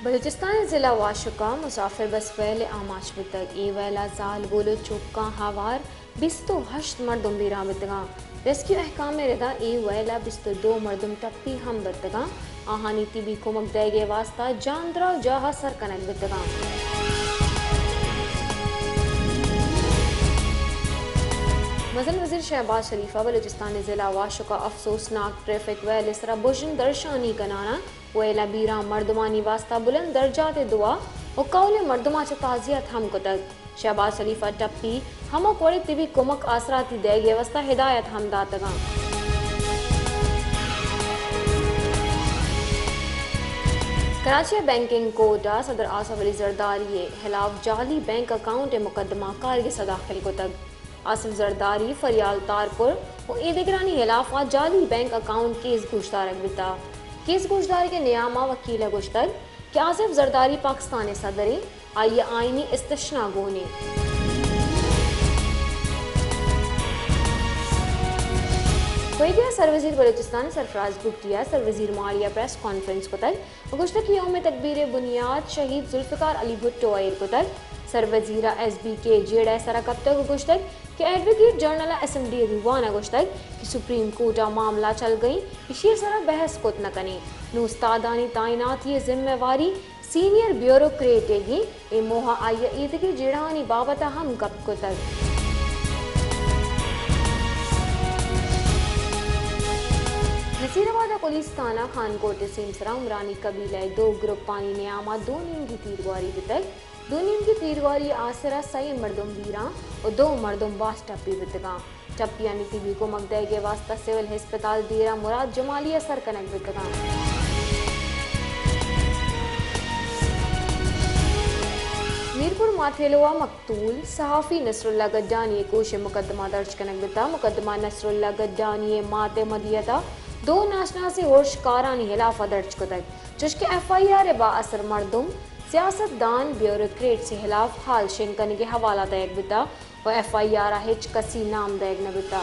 बलूचिस्तान ज़िला वाशुका मुसाफिर बस वेल आमाच बितग ए वेला जाल गोलो चुक्का हवार बिस्तो हश्त मर्दुम बीरा बितगा रेस्क्यू अहकाम रिदा ए वेला बिस्तो दो मर्दुम टप्पी हम बितगा आहानी तिबी कुमक देगे वास्ता जांद्रा जाहा सरकनक बितगा मजल वजीर शहबाज शरीफा बलूचिस्तान ज़िला वाशुका अफसोसनाक ट्रैफिक वेल इसरा बुशन दर्शानी कनाना वेला बीरा मर्दमानी वास्ता बुलंद दर्जात दुआ और कौले मर्दमा च ताजियत हम कुतक शहबाज शरीफा टप्पी हम कोड़े तिबी कुमक आसराती देगे वस्ता हिदायत हम दातगा कराची बैंकिंग कोटा सदर आसफ अली जरदारी खिलाफ जाली बैंक अकाउंट मुकदमा कार सदाखिल कुतक आसिफ जरदारी फरियाल तारपुर और एदिगरानी खिलाफ जाली बैंक अकाउंट केस गुश्तार बिता केस गुश्तार के नियामा वकील गुश्तर कि आसिफ जरदारी पाकिस्तान सदरी आइए आईनी इस्तिशना गोने वहीदिया सरवजीर बलूचिस्तान सरफराज गुप्तिया सरवजीर मारिया प्रेस कॉन्फ्रेंस को तक गुश्त की यौम तकबीर बुनियाद शहीद जुल्फ़िकार अली भुट्टो आयर को तक सरवजीरा SBK जेड़ा सरा कब तक गुश्तक कि एडवोकेट जनरल असेंबली रिवाना गुश्तक कि सुप्रीम कोर्ट मामला चल गई इसी सरा बहस कोत न कने नुस्तादानी ताइनात ये जिम्मेवारी सीनियर ब्यूरोक्रेट गी ए मोहा आइया ईद के जेड़ानी बाबत हम कब को तक नसीराबाद पुलिस थाना खानकोट सिमसरा उमरानी कबीला दो ग्रुप पानी नियामा दो नीम की तीरवारी बितक दो नीम की तीरवारी आसरा सही मर्दुम बीरा और दो मर्दुम बास टप्पी बितगा टप्पी यानी तिबी को मगदे के वास्ता सिविल अस्पताल दीरा मुराद जमालिया सरकनक बितगा मीरपुर माथेलोआ मकतूल सहाफ़ी नसरुल्ला गड्डानी कोश मुकदमा दर्ज कनक बिता मुकदमा नसरुल्ला गड्डानी माते मदियता दो नाशना से होश कारानी खिलाफ दर्ज कुतक जिसके FIR बा असर मर्दुम सियासतदान ब्यूरोक्रेट से खिलाफ हाल शिंकन के हवाला दैग बिता और FIR हिच कसी नाम दैग न बिता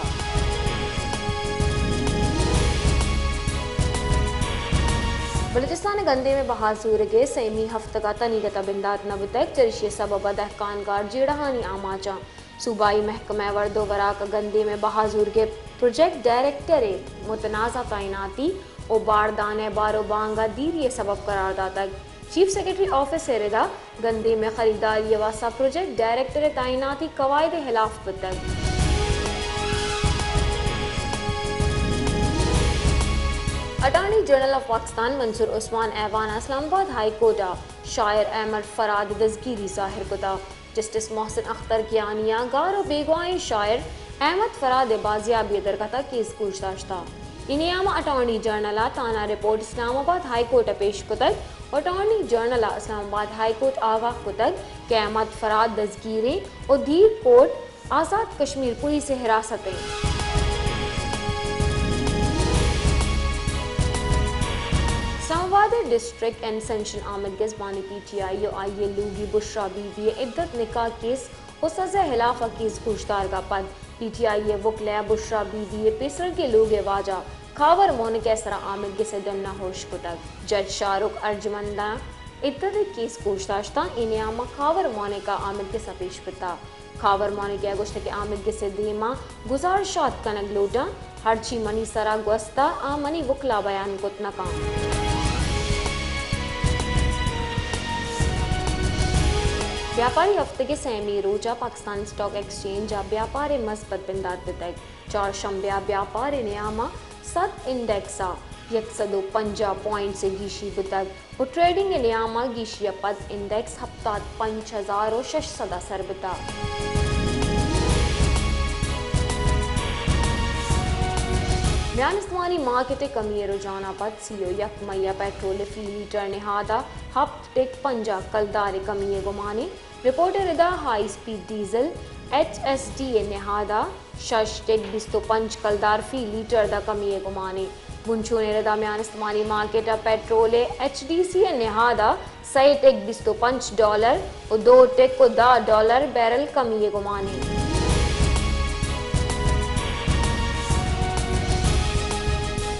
बलूचिस्तान गंदे में बहासूर के सेमी हफ्तगा तनीगता बिंदात न बितक चरिशे सबब दहकानकार जेड़हानी आमाचा सूबाई महकमा वर्दो वराक गंदे में बहाजूर के प्रोजेक्ट डायरेक्टर मुतनाज़ा तैनाती और बारदान बारो बांगा दीर ये सबब करार दाता चीफ सेक्रेटरी ऑफिस रिदा गंदे में खरीदारी वास्ता प्रोजेक्ट डायरेक्टर तैनाती कवायद खिलाफ बितक attorney general of Pakistan Mansoor Usman ऐवान इस्लामाबाद हाई कोर्टा शायर अहमद फराद दजगिरी ज़ाहिर कुता जस्टिस मोहसिन अख्तर कियानिया गार और बेगवाए शायर अहमद फराद बाजियाबी दरकता केस पूछताछता इनियामा अटॉर्नी जनरल ताना रिपोर्ट इस्लामाबाद हाई कोर्ट पेश कुतक attorney general Islamabad high court आगाह कुतक कि अहमद फराद दजगिरी और धीर कोर्ट आज़ाद कश्मीर पुलिस हिरासत इस्लामाबाद डिस्ट्रिक्ट एंड सेंशन आमिद गजबानी PTI और आइए लूगी बुशरा बीबी इद्दत निकाह केस और सजा खिलाफ केस पूछतार का पद PTI वकला बुशरा बीबी पेसर के लोग वाजा खावर मोन के असरा आमिद के से दन्ना होश कुतक जज शाहरुख अर्जमंदा इद्दत केस पूछताछता इनियामा खावर मोने का आमिद के सपेश पिता खावर मोने के अगुश्त के आमिद के से दीमा गुजारशात कनक लोटा हरची मनी सरा गुस्ता आ मनी वकला बयान कुतना काम व्यापारी हफ्ते के सहमी रोजा पाकिस्तान स्टॉक एक्सचेंज व्यापार मस्बत बिंदात बितक चार शंब्या व्यापार नियामा 7 इंडेक्सा 150 पॉइंट से गीशी बितक और ट्रेडिंग नियामा गीशी पद इंडेक्स हफ्ता 5600 सर बिता बयान इस्तेमाली मार्केट कमी रुझाना पद CO यक मैया पेट्रोल फी लीटर निहादा हफ्त टिक 50 कलदार कमी गुमाने रिपोर्टर रिदा हाई स्पीड डीजल HSD निहादा शश टिक 25 कलदार फी लीटर दा कमी गुमाने बुंचोने रिदा बयान इस्तेमाली मार्केट पेट्रोल HDC निहादा सही टिक $25 और 2 टिक को $10 बैरल कमी गुमाने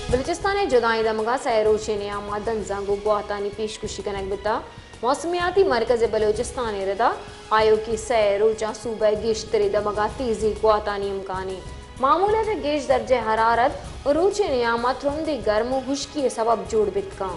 बलूचिस्तान जुदाई दमगा सैरोचे नियामा दंजांगो गुआतानी पेशकुशी कनक बिता मौसमियाती मरकज बलूचिस्तान रदा आयो की सैरोचा सूबह गेश्तरी दमगा तेजी गुआतानी इम्कानी मामूलत गेश दर्जे हरारत और रोचे नियामा थ्रुंदी गर्म खुश्की सबब जोड़ बितका।